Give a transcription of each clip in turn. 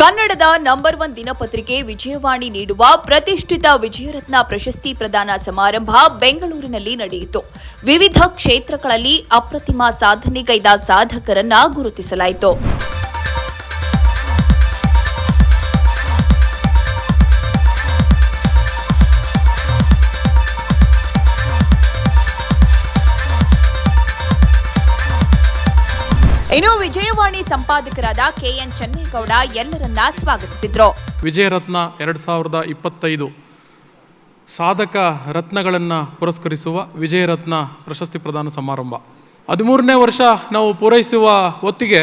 ಕನ್ನಡದ ನಂಬರ್ 1 ದಿನಪತ್ರಿಕೆ ವಿಜಯವಾಣಿ ನೀಡುವ ಪ್ರತಿಷ್ಠಿತ ವಿಜಯರತ್ನ ಪ್ರಶಸ್ತಿ ಪ್ರದಾನ ಸಮಾರಂಭ ಬೆಂಗಳೂರಿನಲ್ಲಿ ನಡೆಯಿತು. ವಿವಿಧ ಕ್ಷೇತ್ರಗಳಲ್ಲಿ ಅಪ್ರತಿಮ ಸಾಧನೆಗೈದ ಸಾಧಕರನ್ನ ಗುರುತಿಸಲಾಯಿತು. ಇನ್ನು ವಿಜಯವಾಣಿ ಸಂಪಾದಕರಾದ ಕೆಎನ್ ಚೆನ್ನೇಗೌಡ ಎಲ್ಲರನ್ನ ಸ್ವಾಗತಿಸಿದ್ರು. ವಿಜಯರತ್ನ 2025 ಸಾಧಕ ರತ್ನಗಳನ್ನು ಪುರಸ್ಕರಿಸುವ ವಿಜಯರತ್ನ ಪ್ರಶಸ್ತಿ ಪ್ರದಾನ ಸಮಾರಂಭ 13ನೇ ವರ್ಷ ನಾವು ಪೂರೈಸುವ ಹೊತ್ತಿಗೆ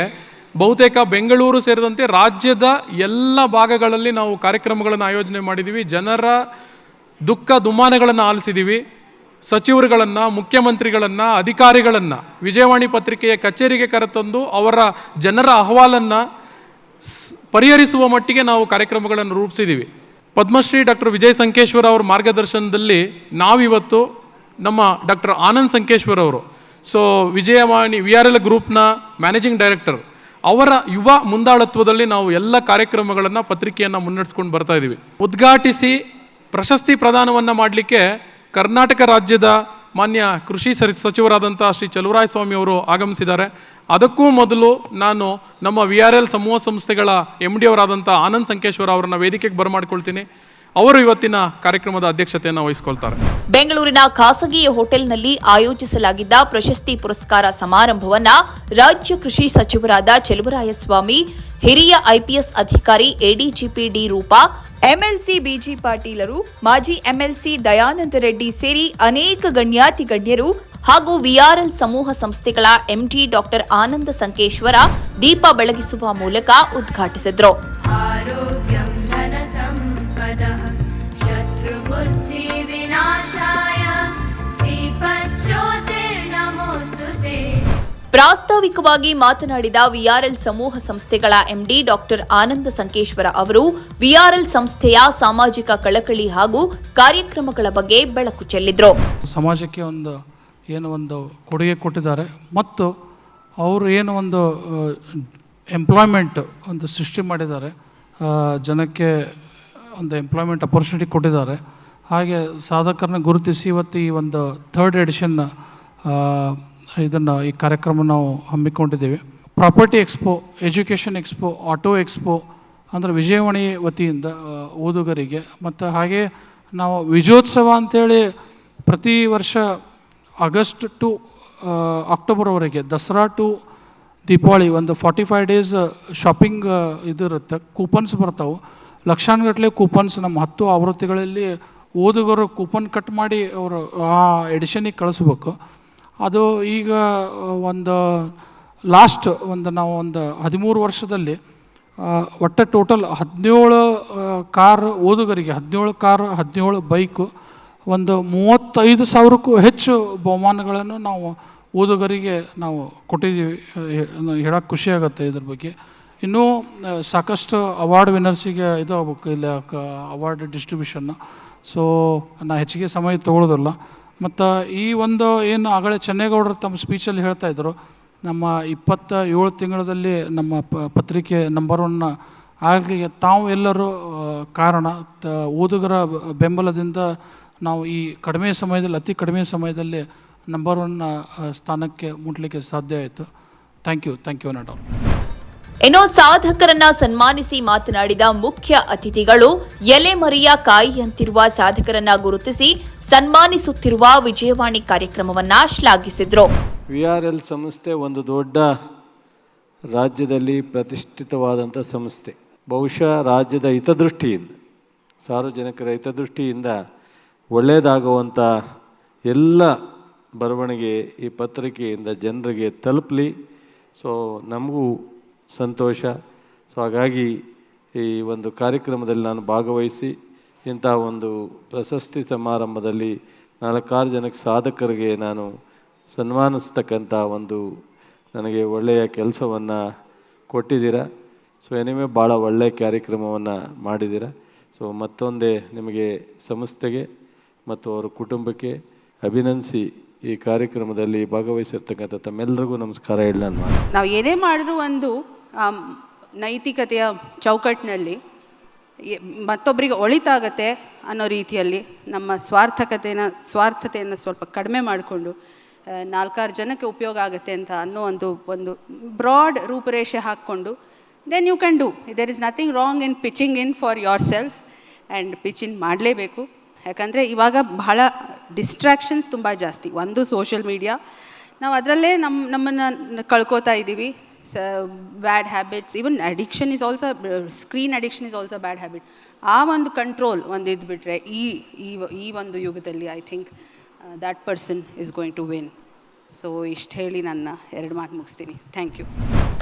ಬಹುತೇಕ ಬೆಂಗಳೂರು ಸೇರಿದಂತೆ ರಾಜ್ಯದ ಎಲ್ಲ ಭಾಗಗಳಲ್ಲಿ ನಾವು ಕಾರ್ಯಕ್ರಮಗಳನ್ನು ಆಯೋಜನೆ ಮಾಡಿದ್ದೀವಿ. ಜನರ ದುಃಖ ದುಮ್ಮಾನಗಳನ್ನು ಆಲಿಸಿದ್ದೀವಿ. ಸಚಿವರುಗಳನ್ನು, ಮುಖ್ಯಮಂತ್ರಿಗಳನ್ನು, ಅಧಿಕಾರಿಗಳನ್ನು ವಿಜಯವಾಣಿ ಪತ್ರಿಕೆಯ ಕಚೇರಿಗೆ ಕರೆತಂದು ಅವರ ಜನರ ಅಹವಾಲನ್ನು ಪರಿಹರಿಸುವ ಮಟ್ಟಿಗೆ ನಾವು ಕಾರ್ಯಕ್ರಮಗಳನ್ನು ರೂಪಿಸಿದ್ದೀವಿ. ಪದ್ಮಶ್ರೀ ಡಾಕ್ಟರ್ ವಿಜಯ್ ಸಂಕೇಶ್ವರ ಅವರ ಮಾರ್ಗದರ್ಶನದಲ್ಲಿ ನಾವಿವತ್ತು ನಮ್ಮ ಡಾಕ್ಟರ್ ಆನಂದ್ ಸಂಕೇಶ್ವರ್ ಅವರು ವಿಜಯವಾಣಿ VRL ಗ್ರೂಪ್ನ ಮ್ಯಾನೇಜಿಂಗ್ ಡೈರೆಕ್ಟರ್ ಅವರ ಯುವ ಮುಂದಾಳತ್ವದಲ್ಲಿ ನಾವು ಎಲ್ಲ ಕಾರ್ಯಕ್ರಮಗಳನ್ನು ಪತ್ರಿಕೆಯನ್ನು ಮುನ್ನಡೆಸ್ಕೊಂಡು ಬರ್ತಾ ಇದ್ದೀವಿ. ಉದ್ಘಾಟಿಸಿ ಪ್ರಶಸ್ತಿ ಪ್ರದಾನವನ್ನು ಮಾಡಲಿಕ್ಕೆ ಕರ್ನಾಟಕ ರಾಜ್ಯದ ಮಾನ್ಯ ಕೃಷಿ ಸಚಿವರಾದಂಥ ಶ್ರೀ ಚಲುವರಾಯಸ್ವಾಮಿ ಅವರು ಆಗಮಿಸಿದ್ದಾರೆ. ಅದಕ್ಕೂ ಮೊದಲು ನಾನು ನಮ್ಮ VRL ಸಮೂಹ ಸಂಸ್ಥೆಗಳ MD ಅವರಾದಂಥ ಆನಂದ್ ಸಂಕೇಶ್ವರ ಅವರನ್ನ ವೇದಿಕೆಗೆ ಬರಮಾಡ್ಕೊಳ್ತೀನಿ. ಅವರು ಇವತ್ತಿನ ಕಾರ್ಯಕ್ರಮದ ಅಧ್ಯಕ್ಷತೆಯನ್ನು ವಹಿಸಿಕೊಳ್ತಾರೆ. ಬೆಂಗಳೂರಿನ ಖಾಸಗಿ ಹೋಟೆಲ್ನಲ್ಲಿ ಆಯೋಜಿಸಲಾಗಿದ್ದ ಪ್ರಶಸ್ತಿ ಪುರಸ್ಕಾರ ಸಮಾರಂಭವನ್ನ ರಾಜ್ಯ ಕೃಷಿ ಸಚಿವರಾದ ಚಲುವರಾಯಸ್ವಾಮಿ, ಹಿರಿಯ IPS ಅಧಿಕಾರಿ ADGP D Roopa, MLC BG ಪಾಟೀಲರು, ಮಾಜಿ MLC ದಯಾನಂದ ರೆಡ್ಡಿ ಸೇರಿ ಅನೇಕ ಗಣ್ಯಾತಿ ಗಣ್ಯರು ಹಾಗೂ VRL ಸಮೂಹ ಸಂಸ್ಥೆಗಳ MD ಡಾಕ್ಟರ್ ಆನಂದ ಸಂಕೇಶ್ವರ ದೀಪ ಬೆಳಗಿಸುವ ಮೂಲಕ ಉದ್ಘಾಟಿಸಿದ್ರು. ಪ್ರಾಸ್ತಾವಿಕವಾಗಿ ಮಾತನಾಡಿದ VRL ಸಮೂಹ ಸಂಸ್ಥೆಗಳ MD ಡಾಕ್ಟರ್ ಆನಂದ ಸಂಕೇಶ್ವರ ಅವರು VRL ಸಂಸ್ಥೆಯ ಸಾಮಾಜಿಕ ಕಳಕಳಿ ಹಾಗೂ ಕಾರ್ಯಕ್ರಮಗಳ ಬಗ್ಗೆ ಬೆಳಕು ಚೆಲ್ಲಿದ್ರು. ಸಮಾಜಕ್ಕೆ ಒಂದು ಕೊಡುಗೆ ಕೊಟ್ಟಿದ್ದಾರೆ ಮತ್ತು ಅವರು ಒಂದು ಎಂಪ್ಲಾಯ್ಮೆಂಟ್ ಸೃಷ್ಟಿ ಮಾಡಿದ್ದಾರೆ. ಜನಕ್ಕೆ ಒಂದು ಎಂಪ್ಲಾಯ್ಮೆಂಟ್ ಅಪರ್ಚುನಿಟಿ ಕೊಟ್ಟಿದ್ದಾರೆ. ಹಾಗೆ ಸಾಧಕರನ್ನ ಗುರುತಿಸಿ ಇವತ್ತು ಈ 3rd ಎಡಿಷನ್ ಈ ಕಾರ್ಯಕ್ರಮ ನಾವು ಹಮ್ಮಿಕೊಂಡಿದ್ದೇವೆ. Property expo, education expo, auto expo ಅಂದರೆ ವಿಜಯವಾಣಿ ವತಿಯಿಂದ ಓದುಗರಿಗೆ, ಮತ್ತು ಹಾಗೆ ನಾವು ವಿಜಯೋತ್ಸವ ಅಂಥೇಳಿ ಪ್ರತಿ ವರ್ಷ ಆಗಸ್ಟ್ ಟು ಅಕ್ಟೋಬರ್ವರೆಗೆ, Dasara to Deepavali 45 days shopping ಇರುತ್ತೆ. ಕೂಪನ್ಸ್ ಬರ್ತಾವೆ, ಲಕ್ಷಾನುಗಟ್ಟಲೆ ಕೂಪನ್ಸ್ ನಮ್ಮ 10 ಆವೃತ್ತಿಗಳಲ್ಲಿ ಓದುಗರು ಕೂಪನ್ ಕಟ್ ಮಾಡಿ ಅವರು ಆ ಎಡಿಷನಿಗೆ ಕಳಿಸ್ಬೇಕು. ಅದು ಈಗ ಲಾಸ್ಟ್ ನಾವು 13 ವರ್ಷದಲ್ಲಿ ಒಟ್ಟು ಟೋಟಲ್ 17 ಕಾರ್ ಓದುಗರಿಗೆ, 17 ಕಾರ್, 17 ಬೈಕು, 35,000ಕ್ಕೂ ಹೆಚ್ಚು ಬಹುಮಾನಗಳನ್ನು ನಾವು ಓದುಗರಿಗೆ ನಾವು ಕೊಟ್ಟಿದ್ದೀವಿ. ಹೇಳೋಕ್ಕೆ ಖುಷಿಯಾಗುತ್ತೆ ಇದ್ರ ಬಗ್ಗೆ. ಇನ್ನೂ ಸಾಕಷ್ಟು ಅವಾರ್ಡ್ ವಿನ್ನರ್ಸಿಗೆ ಇದು ಆಗ್ಬೇಕು ಇಲ್ಲ ಅವಾರ್ಡ್ ಡಿಸ್ಟ್ರಿಬ್ಯೂಷನ್ನು. ನಾನು ಹೆಚ್ಚಿಗೆ ಸಮಯ ತೊಗೊಳ್ಳೋದಿಲ್ಲ. ಮತ್ತು ಈ ಏನು ಆಗಲೇ ಚೆನ್ನೇಗೌಡರು ತಮ್ಮ ಸ್ಪೀಚಲ್ಲಿ ಹೇಳ್ತಾಯಿದ್ರು, ನಮ್ಮ 27 ತಿಂಗಳಲ್ಲಿ ನಮ್ಮ ಪತ್ರಿಕೆ ನಂಬರ್ 1 ಆಗಲಿಕ್ಕೆ ತಾವು ಎಲ್ಲರೂ ಕಾರಣ. ಓದುಗರ ಬೆಂಬಲದಿಂದ ನಾವು ಈ ಅತಿ ಕಡಿಮೆ ಸಮಯದಲ್ಲಿ ನಂಬರ್ 1 ಸ್ಥಾನಕ್ಕೆ ಮುಟ್ಲಿಕ್ಕೆ ಸಾಧ್ಯ ಆಯಿತು. Thank you not all. ಇನ್ನು ಸಾಧಕರನ್ನ ಸನ್ಮಾನಿಸಿ ಮಾತನಾಡಿದ ಮುಖ್ಯ ಅತಿಥಿಗಳು ಎಲೆಮರೆಯ ಕಾಯಿಯಂತಿರುವ ಸಾಧಕರನ್ನ ಗುರುತಿಸಿ ಸನ್ಮಾನಿಸುತ್ತಿರುವ ವಿಜಯವಾಣಿ ಕಾರ್ಯಕ್ರಮವನ್ನ ಶ್ಲಾಘಿಸಿದ್ರು. VRL ಸಂಸ್ಥೆ ಒಂದು ದೊಡ್ಡ ರಾಜ್ಯದಲ್ಲಿ ಪ್ರತಿಷ್ಠಿತವಾದಂಥ ಸಂಸ್ಥೆ. ಬಹುಶಃ ರಾಜ್ಯದ ಹಿತದೃಷ್ಟಿಯಿಂದ, ಸಾರ್ವಜನಿಕರ ಹಿತದೃಷ್ಟಿಯಿಂದ ಒಳ್ಳೆಯದಾಗುವಂಥ ಎಲ್ಲ ಬರವಣಿಗೆ ಈ ಪತ್ರಿಕೆಯಿಂದ ಜನರಿಗೆ ತಲುಪಲಿ. ನಮಗೂ ಸಂತೋಷ. ಹಾಗಾಗಿ ಈ ಕಾರ್ಯಕ್ರಮದಲ್ಲಿ ನಾನು ಭಾಗವಹಿಸಿ ಇಂಥ ಪ್ರಶಸ್ತಿ ಸಮಾರಂಭದಲ್ಲಿ 4-6 ಜನಕ್ಕೆ ಸಾಧಕರಿಗೆ ನಾನು ಸನ್ಮಾನಿಸ್ತಕ್ಕಂಥ ನನಗೆ ಒಳ್ಳೆಯ ಕೆಲಸವನ್ನು ಕೊಟ್ಟಿದ್ದೀರಾ. ಎನಿವೆ ಭಾಳ ಒಳ್ಳೆಯ ಕಾರ್ಯಕ್ರಮವನ್ನು ಮಾಡಿದ್ದೀರಾ. ಮತ್ತೊಂದೇ ನಿಮಗೆ ಸಂಸ್ಥೆಗೆ ಮತ್ತು ಅವರ ಕುಟುಂಬಕ್ಕೆ ಅಭಿನಂದಿಸಿ ಈ ಕಾರ್ಯಕ್ರಮದಲ್ಲಿ ಭಾಗವಹಿಸಿರ್ತಕ್ಕಂಥ ತಮ್ಮೆಲ್ಲರಿಗೂ ನಮಸ್ಕಾರ ಹೇಳಿ ನಾನು ನಾವು ಏನೇ ಮಾಡಿದ್ರು ನೈತಿಕತೆಯ ಚೌಕಟ್ಟಿನಲ್ಲಿ ಮತ್ತೊಬ್ಬರಿಗೆ ಒಳಿತಾಗತ್ತೆ ಅನ್ನೋ ರೀತಿಯಲ್ಲಿ ನಮ್ಮ ಸ್ವಾರ್ಥತೆಯನ್ನು ಸ್ವಲ್ಪ ಕಡಿಮೆ ಮಾಡಿಕೊಂಡು 4-6 ಜನಕ್ಕೆ ಉಪಯೋಗ ಆಗುತ್ತೆ ಅಂತ ಅನ್ನೋ ಒಂದು ಬ್ರಾಡ್ ರೂಪರೇಷೆ ಹಾಕ್ಕೊಂಡು then you can do. There is nothing wrong in pitching in for yourself and pitch in ಮಾಡಲೇಬೇಕು. ಯಾಕಂದರೆ ಇವಾಗ ಬಹಳ ಡಿಸ್ಟ್ರ್ಯಾಕ್ಷನ್ಸ್ ತುಂಬ ಜಾಸ್ತಿ. ಒಂದು ಸೋಷಿಯಲ್ ಮೀಡಿಯಾ, ನಾವು ಅದರಲ್ಲೇ ನಮ್ಮನ್ನು ಕಳ್ಕೊತಾ ಇದ್ದೀವಿ. Bad habits, even addiction is also, screen addiction is also bad habit. ಆ ಒಂದು ಕಂಟ್ರೋಲ್ ಒಂದು ಇದ್ಬಿಟ್ರೆ ಈ ಒಂದು ಯುಗದಲ್ಲಿ I think that person is going to win. So ಇಷ್ಟು ಹೇಳಿ ನನ್ನ 2 ಮಾತು ಮುಗಿಸ್ತೀನಿ. Thank you.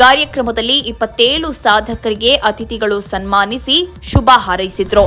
ಕಾರ್ಯಕ್ರಮದಲ್ಲಿ 27 ಸಾಧಕರಿಗೆ ಅತಿಥಿಗಳು ಸನ್ಮಾನಿಸಿ ಶುಭ ಹಾರೈಸಿದ್ರು.